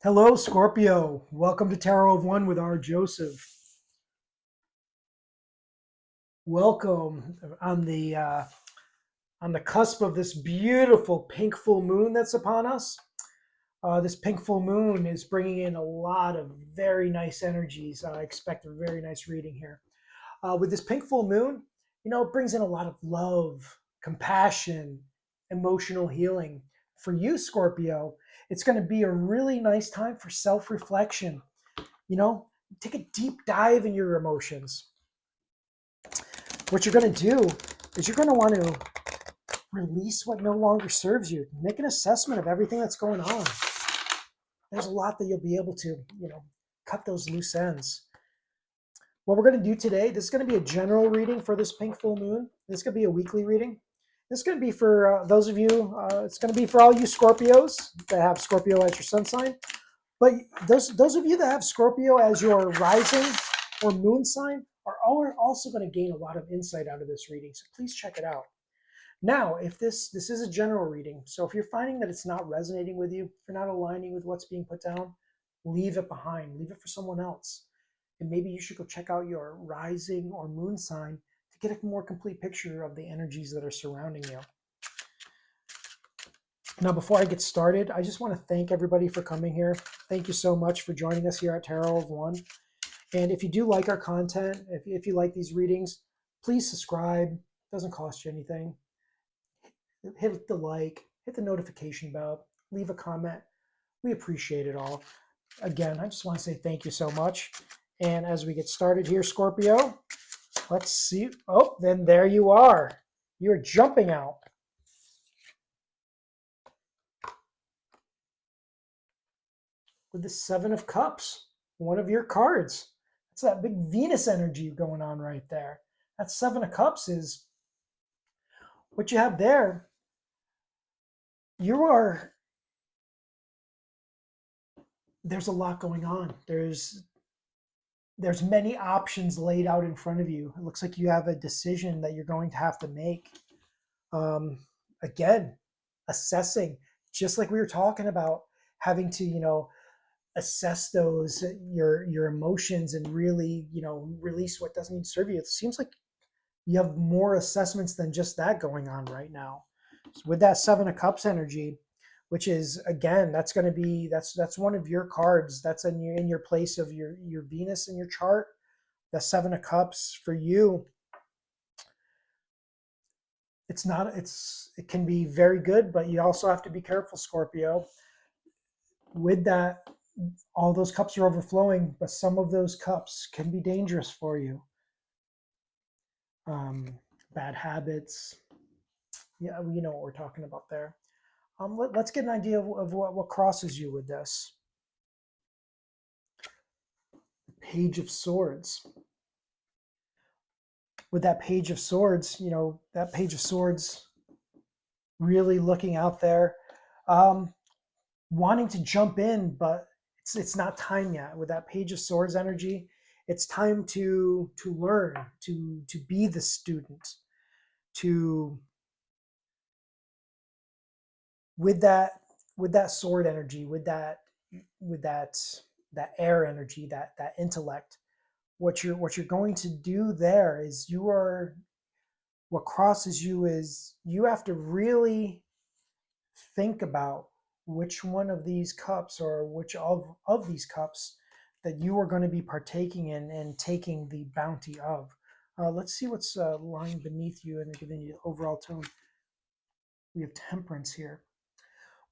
Hello, Scorpio. Welcome to Tarot of One with R. Joseph. Welcome on the cusp of this beautiful pink full moon that's upon us. This pink full moon is bringing in a lot of very nice energies. I expect a very nice reading here. With this pink full moon, it brings in a lot of love, compassion, emotional healing. For you, Scorpio, it's going to be a really nice time for self reflection. you know Take a deep dive in your emotions. What you're going to do is you're going to want to release what no longer serves you. Make an assessment of everything that's going on. There's a lot that you'll be able to cut those loose ends. What we're going to do today, this is going to be a general reading for this pink full moon. This is going to be a weekly reading. This is going to be for those of you, it's going to be for all you Scorpios that have Scorpio as your sun sign. But those of you that have Scorpio as your rising or moon sign are also going to gain a lot of insight out of this reading. So please check it out. Now, if this is a general reading, so if you're finding that it's not resonating with you, if you're not aligning with what's being put down, leave it behind. Leave it for someone else. And maybe you should go check out your rising or moon sign to get a more complete picture of the energies that are surrounding you. Now, before I get started, I just want to thank everybody for coming here. Thank you so much for joining us here at Tarot of One. And if you do like our content, if you like these readings, please subscribe. It doesn't cost you anything. Hit the like, hit the notification bell, leave a comment. We appreciate it all. Again, I just want to say thank you so much. And as we get started here, Scorpio, let's see. Oh, then there you are. You're jumping out. With the Seven of Cups, one of your cards. That's that big Venus energy going on right there. That Seven of Cups is what you have there. There's a lot going on. There's many options laid out in front of you. It looks like you have a decision that you're going to have to make. Um, Again, assessing, just like we were talking about, having to assess those your emotions and really release what doesn't need to serve you. It seems like you have more assessments than just that going on right now. So with that Seven of Cups energy, which is, again, that's going to be that's one of your cards that's in your place of your Venus in your chart. The Seven of Cups for you, it can be very good, but you also have to be careful, Scorpio. With that, all those cups are overflowing, but some of those cups can be dangerous for you. Bad habits. Yeah, you know what we're talking about there. Let's get an idea of what crosses you with this. Page of Swords. With that Page of Swords, that Page of Swords really looking out there, wanting to jump in, but it's not time yet. With that Page of Swords energy, it's time to learn, to be the student, to with that sword energy, with that air energy, that intellect. What you're going to do there is what crosses you is you have to really think about which one of these cups, or which of these cups, that you are going to be partaking in and taking the bounty of. Let's see what's lying beneath you and giving you the overall tone. We have Temperance here.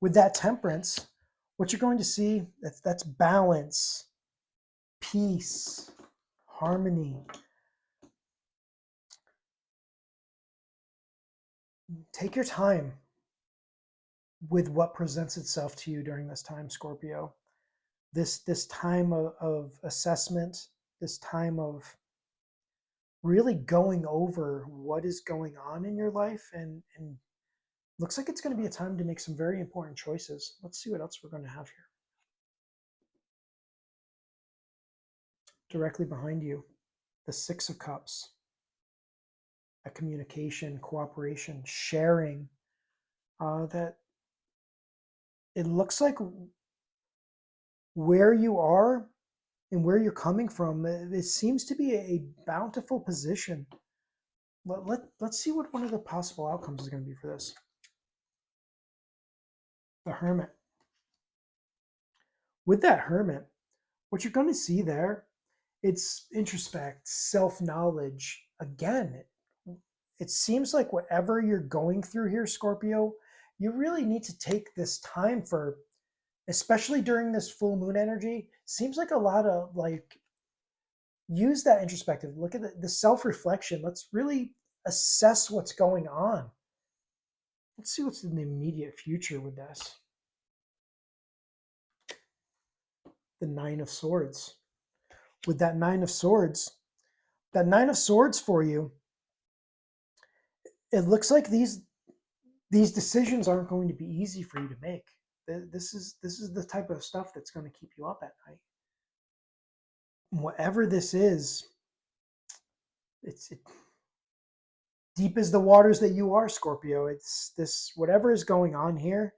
With that Temperance, what you're going to see, that's balance, peace, harmony. Take your time with what presents itself to you during this time, Scorpio. This time of assessment, this time of really going over what is going on in your life, and looks like it's going to be a time to make some very important choices. Let's see what else we're going to have here. Directly behind you, the Six of Cups. A communication, cooperation, sharing. That it looks like where you are and where you're coming from, it seems to be a bountiful position. Let's see what one of the possible outcomes is going to be for this. The Hermit. With that Hermit, what you're going to see there, it's introspect, self-knowledge. Again, it seems like whatever you're going through here, Scorpio, you really need to take this time for, especially during this full moon energy, seems like a lot of like, use that introspective, look at the self-reflection. Let's really assess what's going on. Let's see what's in the immediate future with this. The Nine of Swords. With that Nine of Swords, for you, it looks like these decisions aren't going to be easy for you to make. This is the type of stuff that's going to keep you up at night. Whatever this is, it's deep as the waters that you are, Scorpio. It's this, whatever is going on here.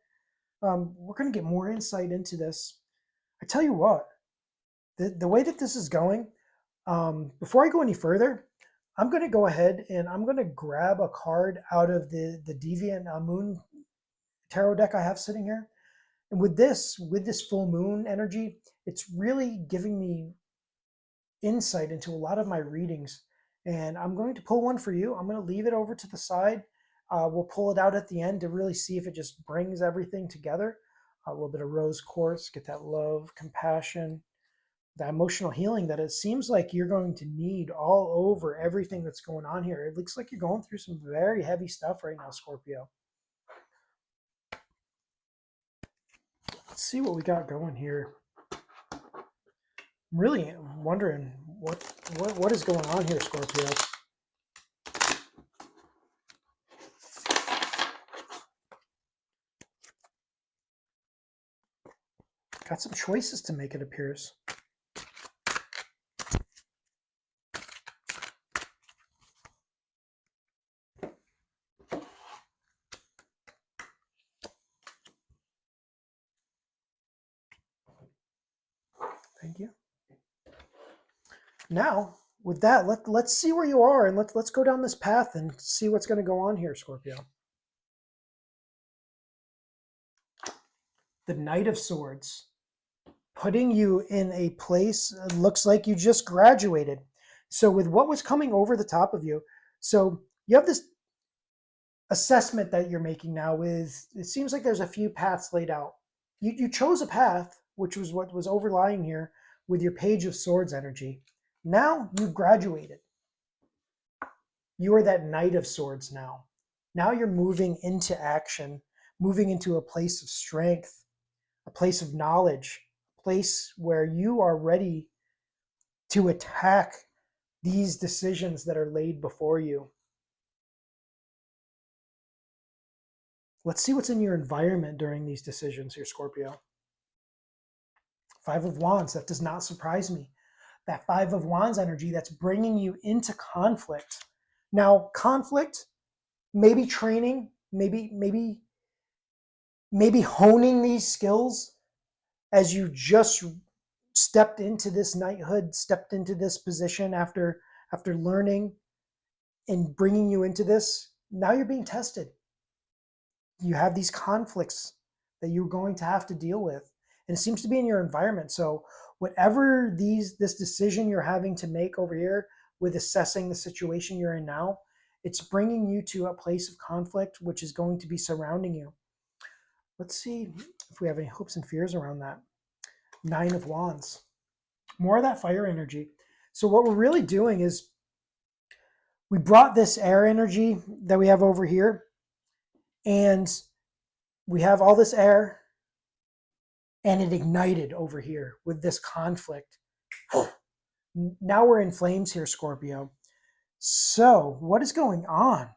We're going to get more insight into this. I tell you what, the way that this is going, before I go any further, I'm going to go ahead and I'm going to grab a card out of the Deviant Moon tarot deck I have sitting here. And with this full moon energy, it's really giving me insight into a lot of my readings. And I'm going to pull one for you. I'm going to leave it over to the side. We'll pull it out at the end to really see if it just brings everything together. A little bit of rose quartz, get that love, compassion, that emotional healing that it seems like you're going to need all over everything that's going on here. It looks like you're going through some very heavy stuff right now, Scorpio. Let's see what we got going here. I'm really wondering what is going on here, Scorpio. Got some choices to make, it appears. Thank you. Now, with that, let's see where you are, and let's go down this path and see what's going to go on here, Scorpio. The Knight of Swords, putting you in a place, looks like you just graduated. So with what was coming over the top of you, so you have this assessment that you're making now with, it seems like there's a few paths laid out. You chose a path, which was what was overlying here with your Page of Swords energy. Now you've graduated. You are that Knight of Swords now. Now you're moving into action, moving into a place of strength, a place of knowledge, a place where you are ready to attack these decisions that are laid before you. Let's see what's in your environment during these decisions here, Scorpio. Five of Wands, that does not surprise me. That Five of Wands energy, that's bringing you into conflict. Now, conflict, maybe training, maybe honing these skills as you just stepped into this knighthood, stepped into this position after learning and bringing you into this. Now you're being tested. You have these conflicts that you're going to have to deal with. And it seems to be in your environment. So whatever this decision you're having to make over here with assessing the situation you're in now, it's bringing you to a place of conflict, which is going to be surrounding you. Let's see if we have any hopes and fears around that. Nine of Wands. More of that fire energy. So what we're really doing is we brought this air energy that we have over here, and we have all this air, and it ignited over here with this conflict. Now we're in flames here, Scorpio. So what is going on?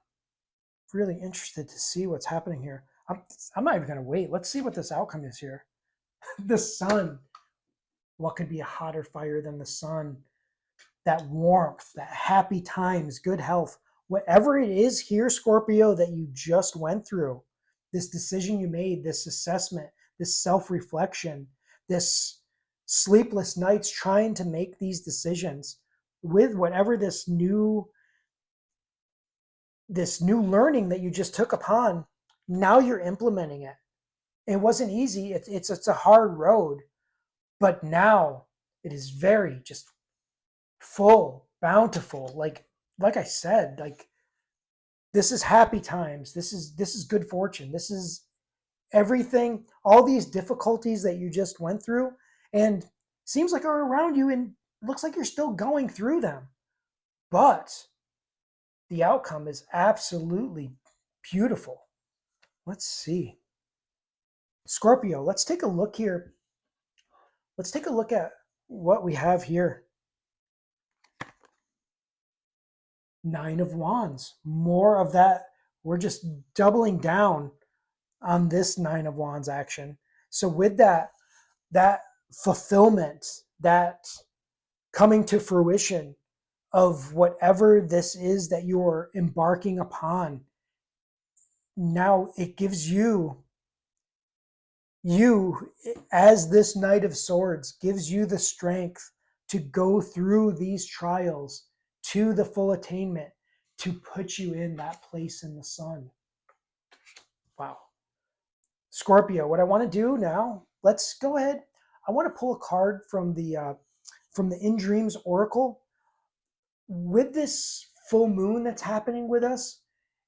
Really interested to see what's happening here. I'm not even going to wait. Let's see what this outcome is here. The sun. What could be a hotter fire than the sun? That warmth, that happy times, good health. Whatever it is here, Scorpio, that you just went through, this decision you made, this assessment, this self-reflection, this sleepless nights trying to make these decisions with whatever this new learning that you just took upon. Now you're implementing it. It wasn't easy. It's a hard road, but now it is very just full, bountiful. Like I said, like this is happy times. This is good fortune. This is everything. All these difficulties that you just went through, and seems like are around you, and looks like you're still going through them. But the outcome is absolutely beautiful. Let's see. Scorpio, let's take a look here. Let's take a look at what we have here. Nine of Wands. More of that. We're just doubling down on this Nine of Wands action. So with that fulfillment, that coming to fruition of whatever this is that you're embarking upon, now it gives you as this Knight of Swords gives you the strength to go through these trials to the full attainment, to put you in that place in the sun. Wow. Scorpio, what I want to do now, let's go ahead. I want to pull a card from the In Dreams Oracle. With this full moon that's happening with us,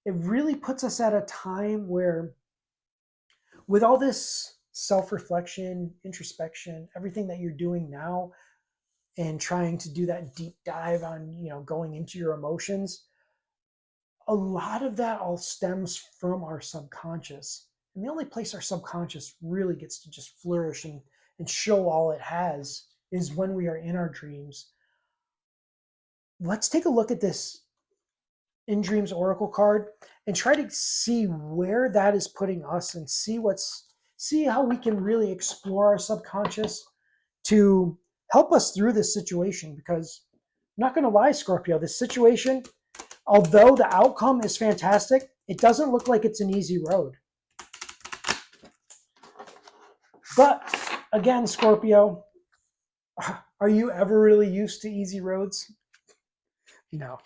it really puts us at a time where, with all this self-reflection, introspection, everything that you're doing now, and trying to do that deep dive on, going into your emotions, a lot of that all stems from our subconscious. And the only place our subconscious really gets to just flourish and show all it has is when we are in our dreams. Let's take a look at this In Dreams Oracle card and try to see where that is putting us, and see how we can really explore our subconscious to help us through this situation. Because I'm not going to lie, Scorpio, this situation, although the outcome is fantastic, it doesn't look like it's an easy road. But again, Scorpio, are you ever really used to easy roads? No.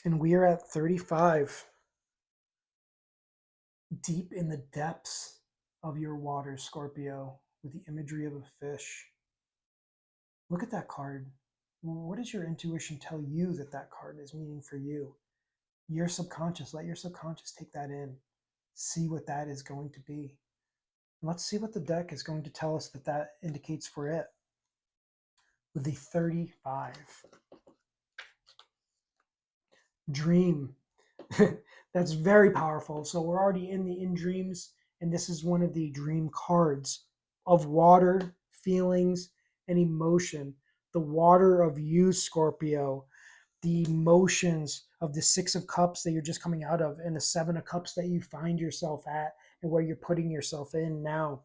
And we are at 35, deep in the depths of your water, Scorpio, with the imagery of a fish. Look at that card. What does your intuition tell you that card is meaning for you? Your subconscious, let your subconscious take that in. See what that is going to be. And let's see what the deck is going to tell us that indicates for it. With the 35. Dream. That's very powerful. So we're already in dreams, and this is one of the dream cards of water, feelings, and emotion. The water of you, Scorpio, the emotions of the Six of Cups that you're just coming out of, and the Seven of Cups that you find yourself at, and where you're putting yourself in now.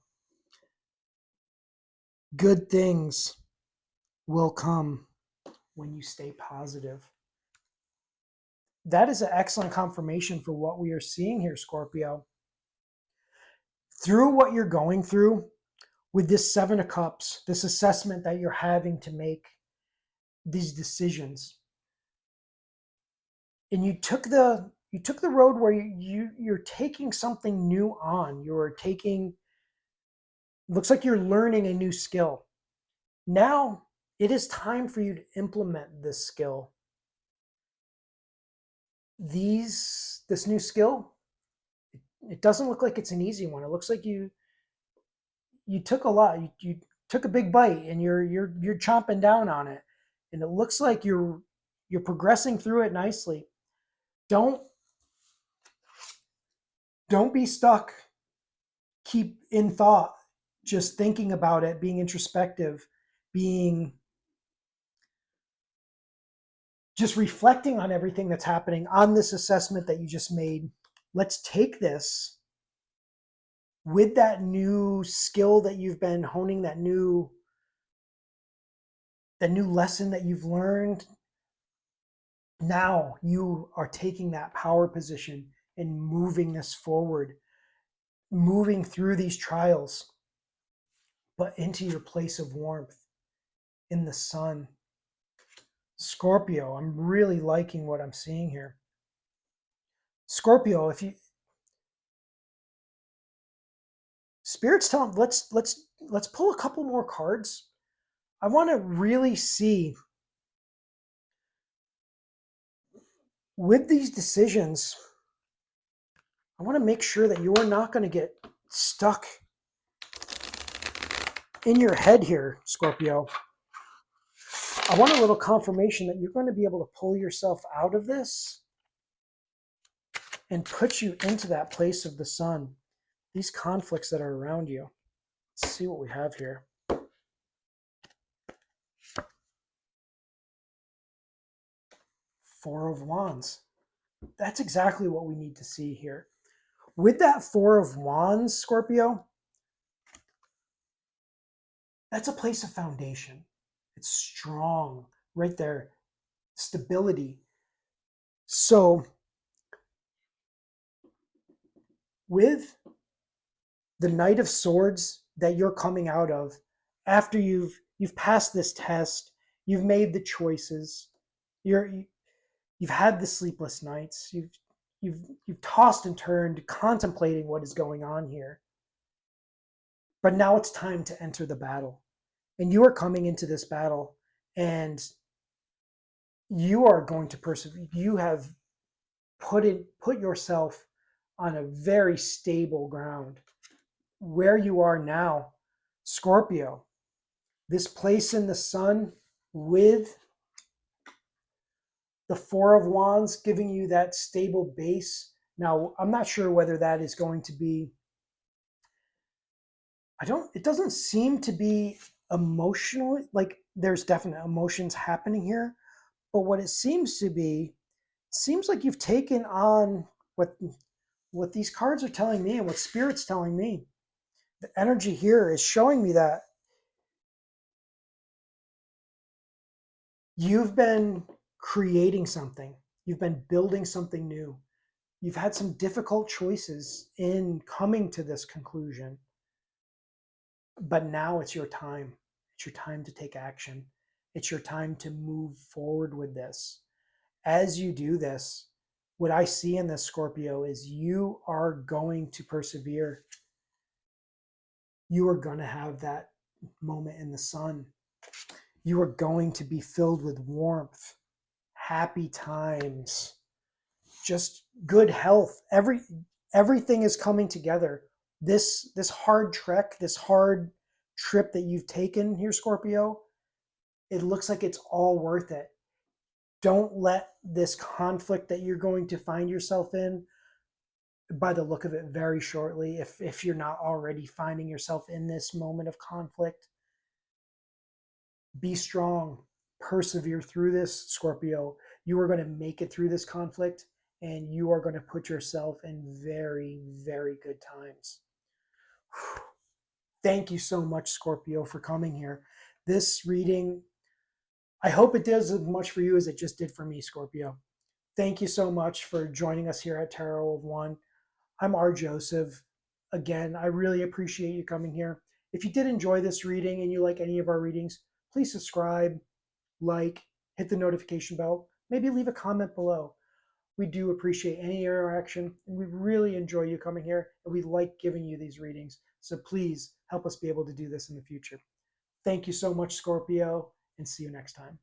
Good things will come when you stay positive. That is an excellent confirmation for what we are seeing here, Scorpio. Through what you're going through with this Seven of Cups, this assessment that you're having to make these decisions, and you took the road where you're taking something new on. Looks like you're learning a new skill. Now it is time for you to implement this skill. This new skill, it doesn't look like it's an easy one. It looks like you took a lot. You took a big bite, and you're chomping down on it, and it looks like you're progressing through it nicely. Don't be stuck. Keep in thought, just thinking about it, being introspective, being just reflecting on everything that's happening on this assessment that you just made. Let's take this with that new skill that you've been honing, that new lesson that you've learned. Now you are taking that power position and moving this forward, moving through these trials, but into your place of warmth in the sun. Scorpio, I'm really liking what I'm seeing here. Scorpio, if you spirits tell them, let's pull a couple more cards. I want to really see with these decisions. I want to make sure that you're not going to get stuck in your head here, Scorpio. I want a little confirmation that you're going to be able to pull yourself out of this and put you into that place of the sun. These conflicts that are around you. Let's see what we have here. Four of Wands. That's exactly what we need to see here. With that Four of Wands, Scorpio, that's a place of foundation. It's strong right there. Stability. So with the Knight of Swords that you're coming out of, after you've passed this test, you've made the choices, you've had the sleepless nights, you've tossed and turned, contemplating what is going on here. But now it's time to enter the battle. And you are coming into this battle, and you are going to persevere. You have put yourself on a very stable ground. Where you are now, Scorpio, this place in the sun with the Four of Wands giving you that stable base. Now, I'm not sure whether that is going to be, it doesn't seem to be emotional, like there's definite emotions happening here. But what it seems to be, seems like you've taken on what these cards are telling me and what Spirit's telling me. The energy here is showing me that you've been creating something. You've been building something new. You've had some difficult choices in coming to this conclusion. But now it's your time. It's your time to take action. It's your time to move forward with this. As you do this, what I see in this, Scorpio, is you are going to persevere. You are going to have that moment in the sun. You are going to be filled with warmth, happy times, just good health. Everything is coming together. This hard trek, this hard trip that you've taken here, Scorpio, it looks like it's all worth it. Don't let this conflict that you're going to find yourself in, by the look of it very shortly, if you're not already finding yourself in this moment of conflict, be strong, persevere through this, Scorpio. You are going to make it through this conflict, and you are going to put yourself in very, very good times. Thank you so much, Scorpio, for coming here. This reading, I hope it does as much for you as it just did for me, Scorpio. Thank you so much for joining us here at Tarot of One. I'm R. Joseph. Again, I really appreciate you coming here. If you did enjoy this reading and you like any of our readings, please subscribe, like, hit the notification bell, maybe leave a comment below. We do appreciate any interaction, and we really enjoy you coming here, and we like giving you these readings. So please help us be able to do this in the future. Thank you so much, Scorpio, and see you next time.